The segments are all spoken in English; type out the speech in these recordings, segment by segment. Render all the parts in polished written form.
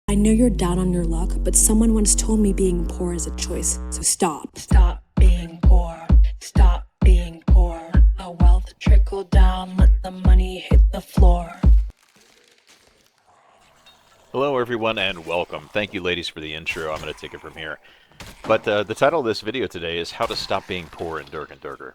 I know you're down on your luck, but someone once told me being poor is a choice, so stop. Stop being poor. Stop being poor. Let the wealth trickle down. Let the money hit the floor. Hello everyone and welcome. Thank you ladies for the intro. I'm going to take it from here. But the title of this video today is How to Stop Being Poor in Durk and Durker.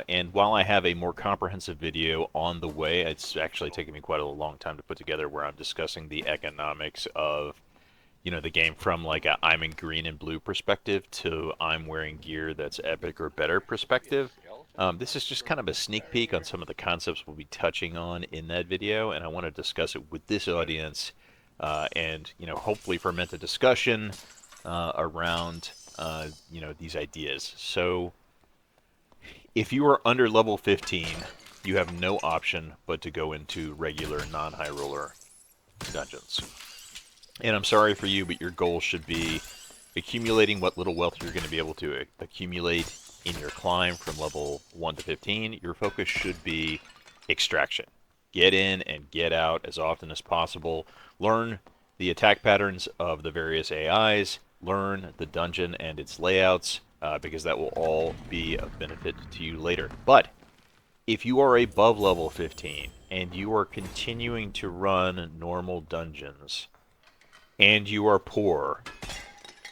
And while I have a more comprehensive video on the way, it's actually taken me quite a long time to put together where I'm discussing the economics of, the game from like a I'm in green and blue perspective to I'm wearing gear that's epic or better perspective. This is just kind of a sneak peek on some of the concepts we'll be touching on in that video, and I want to discuss it with this audience and hopefully ferment a discussion around these ideas. So if you are under level 15, you have no option but to go into regular non-high roller dungeons. And I'm sorry for you, but your goal should be accumulating what little wealth you're going to be able to accumulate in your climb from level 1 to 15. Your focus should be extraction. Get in and get out as often as possible. Learn the attack patterns of the various AIs. Learn the dungeon and its layouts, because that will all be of benefit to you later. But if you are above level 15 and you are continuing to run normal dungeons and you are poor,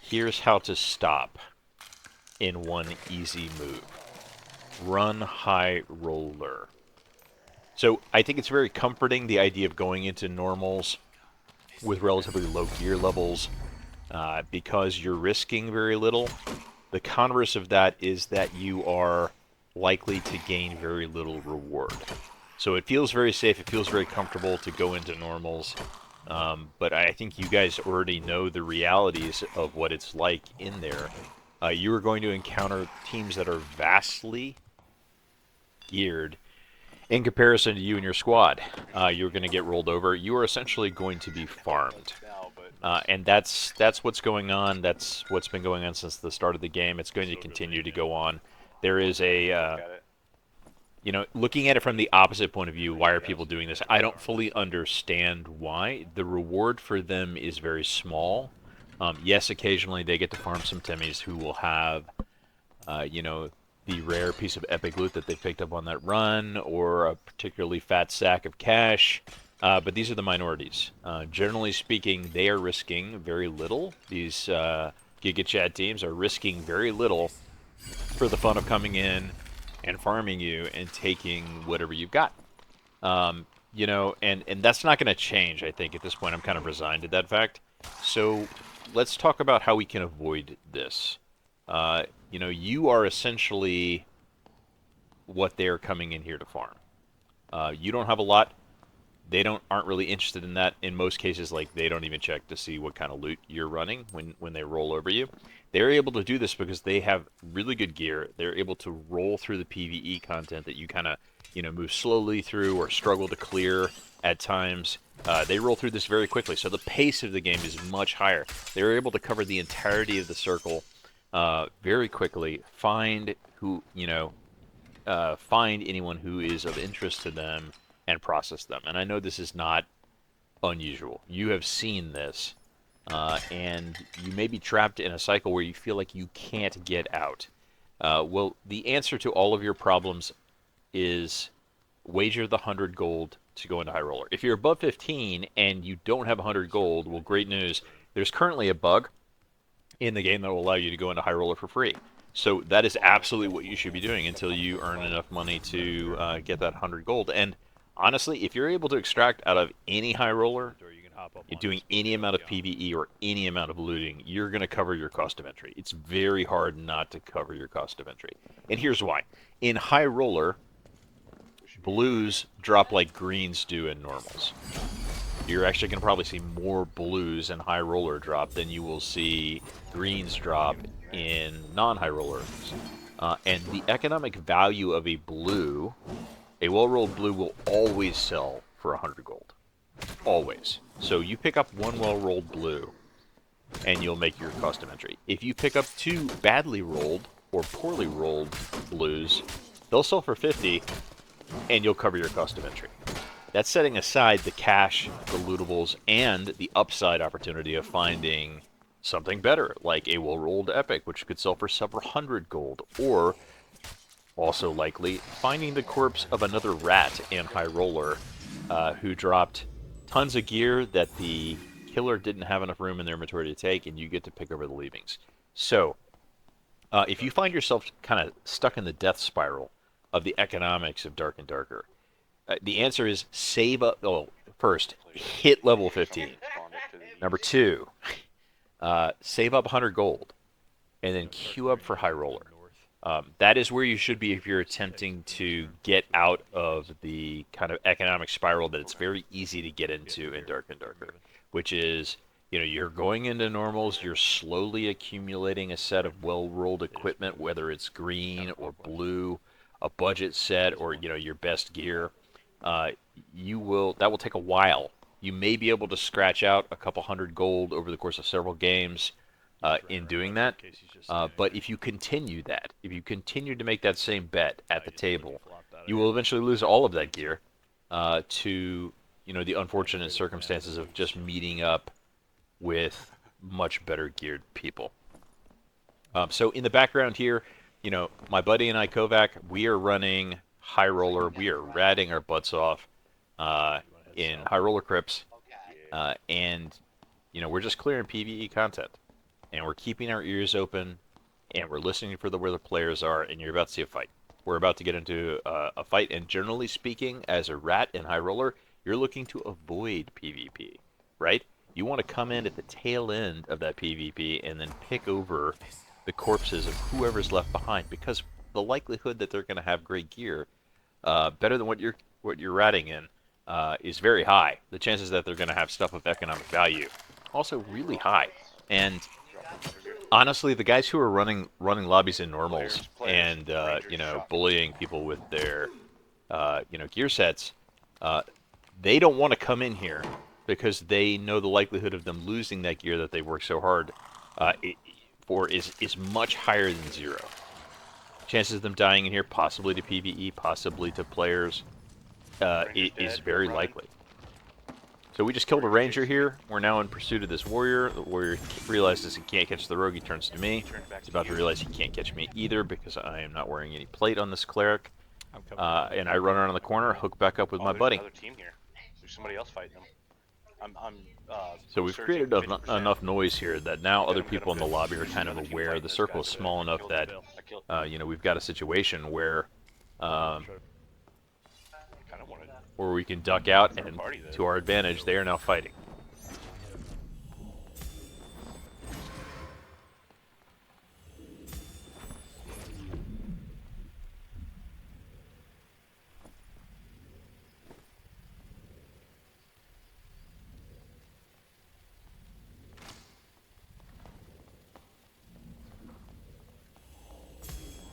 here's how to stop in one easy move. Run high roller. So I think it's very comforting, the idea of going into normals with relatively low gear levels because you're risking very little. The converse of that is that you are likely to gain very little reward. So it feels very safe, it feels very comfortable to go into normals, but I think you guys already know the realities of what it's like in there. You are going to encounter teams that are vastly geared in comparison to you and your squad. You're going to get rolled over. You are essentially going to be farmed. And that's what's going on. That's what's been going on since the start of the game. It's going to continue to go on. There is a, looking at it from the opposite point of view, why are people doing this? I don't fully understand why. The reward for them is very small. Yes, occasionally they get to farm some Timmies who will have, the rare piece of epic loot that they picked up on that run, or a particularly fat sack of cash. But these are the minorities. Generally speaking, they are risking very little. These Giga Chat teams are risking very little for the fun of coming in and farming you and taking whatever you've got. And that's not going to change, I think. At this point, I'm kind of resigned to that fact. So let's talk about how we can avoid this. You are essentially what they're coming in here to farm. You don't have a lot. They aren't really interested in that. In most cases, they don't even check to see what kind of loot you're running when they roll over you. They're able to do this because they have really good gear. They're able to roll through the PvE content that you kind of, move slowly through or struggle to clear at times. They roll through this very quickly, so the pace of the game is much higher. They're able to cover the entirety of the circle very quickly, find anyone who is of interest to them, and process them. And I know this is not unusual. You have seen this, and you may be trapped in a cycle where you feel like you can't get out. Well, the answer to all of your problems is wager the 100 gold to go into high roller. If you're above 15 and you don't have 100 gold, well, great news. There's currently a bug in the game that will allow you to go into high roller for free. So that is absolutely what you should be doing until you earn enough money to get that 100 gold. And honestly, if you're able to extract out of any high roller, doing any amount of PvE or any amount of looting, you're going to cover your cost of entry. It's very hard not to cover your cost of entry. And here's why. In high roller, blues drop like greens do in normals. You're actually going to probably see more blues in high roller drop than you will see greens drop in non-high rollers. And the economic value of a blue, a well-rolled blue, will always sell for 100 gold. Always. So you pick up one well-rolled blue, and you'll make your cost of entry. If you pick up two badly rolled or poorly rolled blues, they'll sell for 50, and you'll cover your cost of entry. That's setting aside the cash, the lootables, and the upside opportunity of finding something better, like a well-rolled epic, which could sell for several hundred gold, or, also likely, finding the corpse of another rat in HighRoller who dropped tons of gear that the killer didn't have enough room in their inventory to take, and you get to pick over the leavings. So, if you find yourself kind of stuck in the death spiral of the economics of Dark and Darker, the answer is save up. Oh, first, hit level 15. Number 2, save up 100 gold, and then queue up for HighRoller. That is where you should be if you're attempting to get out of the kind of economic spiral that it's very easy to get into in Dark and Darker, which is, you're going into normals, you're slowly accumulating a set of well-rolled equipment, whether it's green or blue, a budget set, or, your best gear. That will take a while. You may be able to scratch out a couple hundred gold over the course of several games in doing that. But if you continue to make that same bet at the table, you will eventually lose all of that gear to the unfortunate circumstances of just meeting up with much better geared people. So in the background here, my buddy and I, Kovac, we are running HighRoller. We are ratting our butts off in HighRoller Crypts, and we're just clearing PvE content, and we're keeping our ears open, and we're listening for where the players are, and you're about to see a fight. We're about to get into a fight, and generally speaking, as a rat in HighRoller, you're looking to avoid PvP, right? You want to come in at the tail end of that PvP and then pick over the corpses of whoever's left behind, because the likelihood that they're going to have great gear, better than what you're ratting in, is very high. The chances that they're going to have stuff of economic value also really high. And honestly, the guys who are running lobbies in normals and bullying people with their gear sets, they don't want to come in here because they know the likelihood of them losing that gear that they worked so hard for is much higher than 0. Chances of them dying in here, possibly to PvE, possibly to players, is very likely. So we just killed a ranger here. We're now in pursuit of this warrior. The warrior realizes he can't catch the rogue. He turns to me. He's about to realize he can't catch me either because I am not wearing any plate on this cleric. And I run around the corner, hook back up with my buddy. There's another team here. There's somebody else fighting them. So we've created enough noise here that now other people in the lobby are kind of aware. The circle is small enough that we've got a situation where we can duck out, and to our advantage, they are now fighting.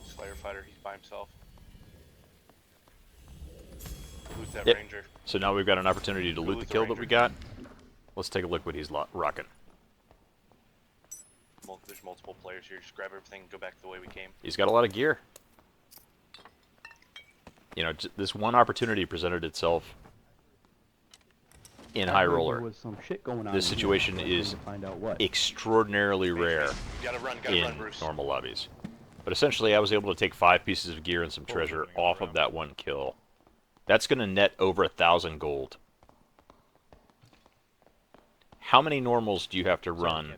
Slayer fighter, he's by himself. Who's that Yep. ranger? So now we've got an opportunity to loot the kill that we got. Let's take a look what he's rocking. There's multiple players here. Just grab everything and go back the way we came. He's got a lot of gear. This one opportunity presented itself in HighRoller. This situation is extraordinarily rare in normal lobbies. But essentially, I was able to take 5 pieces of gear and some treasure off of that one kill. That's going to net over 1,000 gold. How many normals do you have to run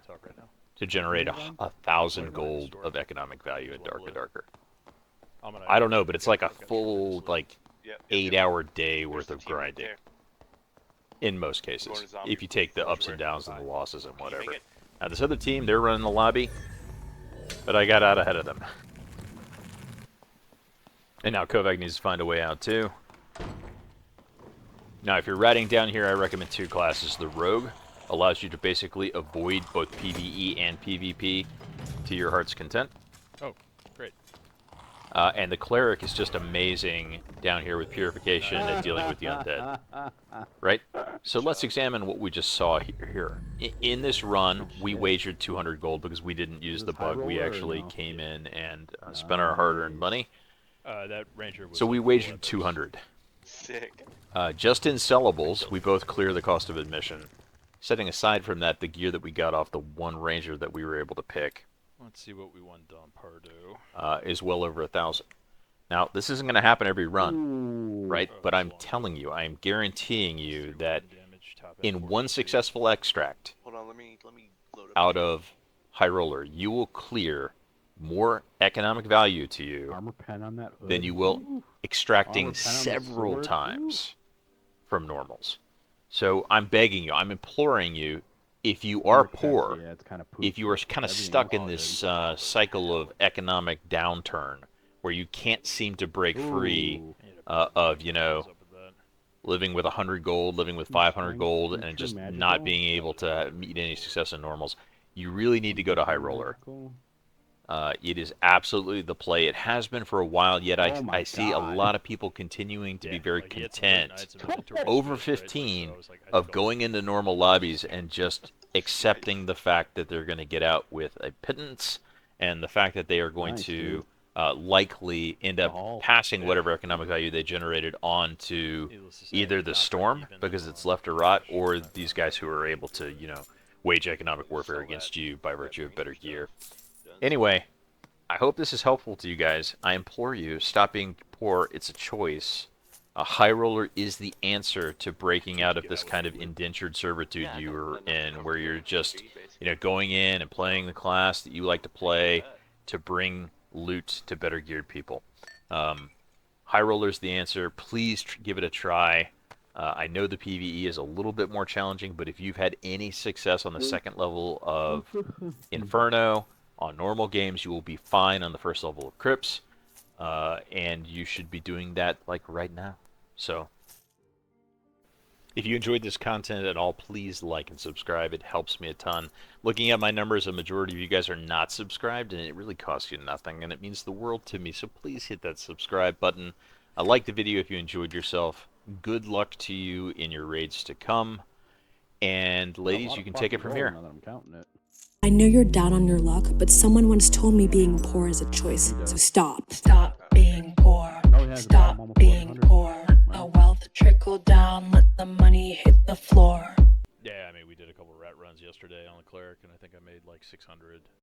to generate 1,000 gold of economic value in Dark and Darker? I don't know, but it's like a full 8-hour day worth of grinding. In most cases, if you take the ups and downs and the losses and whatever. Now this other team, they're running the lobby, but I got out ahead of them. And now Kovac needs to find a way out too. Now, if you're ratting down here, I recommend 2 classes. The Rogue allows you to basically avoid both PvE and PvP to your heart's content. Oh, great. And the Cleric is just amazing down here with Purification and dealing with the undead. Right? So let's examine what we just saw here. In this run, we wagered 200 gold because we didn't use the bug. We actually came in and spent our hard-earned money. That ranger was So we wagered 200. Sick. Just in sellables, we both clear the cost of admission. Setting aside from that, the gear that we got off the one ranger that we were able to pick, Let's see what we won Don Pardo. is well over 1,000. Now, this isn't going to happen every run, Ooh. right? Oh, But it's I'm long. telling you, I am guaranteeing you Zero that damage, top end in one 42. successful extract Hold on, let me load up. out of HighRoller, you will clear more economic value to you Armor pen on that hood. than you will Ooh. extracting Armor pen on the several sword. times from normals. So I'm begging you, I'm imploring you, if you are Armor capacity, poor, yeah, it's kinda if you are pooped. kind of Everything stuck in else this cycle of economic downturn where you can't seem to break free Ooh. I need a of, perfect you know, close up with that. living with 100 gold, living with True 500 strength, gold, true and just magical. not being able to meet any success in normals, you really need to go to True HighRoller. magical. It is absolutely the play. It has been for a while, yet Oh my I see a God. lot of people continuing to be Yeah, very like, he had some great content nights of inventory over space, right? Like, so 15 I was like, I of felt going into normal lobbies and just accepting the fact that they're going to get out with a pittance, and the fact that they are going Nice, to dude. likely end up Oh, passing yeah. whatever economic value they generated on to needless to say, either the not storm break even because on it's left to rot, cash, or not these gonna guys who are able to, you know, wage economic warfare Sell against that. you by virtue of Ranger better stuff. gear. Done. Anyway, I hope this is helpful to you guys. I implore you, stop being poor. It's a choice. A high roller is the answer to breaking out of this kind of indentured servitude Yeah, you no, were nothing in, where comfortable you're with just, PvP, you know, basically. going in and playing the class that you like to play that. to bring loot to better geared people. High roller is the answer. Please give it a try. I know the PvE is a little bit more challenging, but if you've had any success on the second level of Inferno, on normal games, you will be fine on the first level of Crypts, and you should be doing that like right now. So, if you enjoyed this content at all, please like and subscribe. It helps me a ton. Looking at my numbers, a majority of you guys are not subscribed, and it really costs you nothing, and it means the world to me. So please hit that subscribe button. Like the video if you enjoyed yourself. Good luck to you in your raids to come. And Got a ladies, lot you of can take it fucking from gold here. now that I'm counting it. I know you're down on your luck, but someone once told me being poor is a choice, so stop. Stop being poor. No, he has Stop almost being 100. poor. Let the wealth trickle down. Let the money hit the floor. Yeah, I mean, we did a couple rat runs yesterday on the cleric, and I think I made like 600.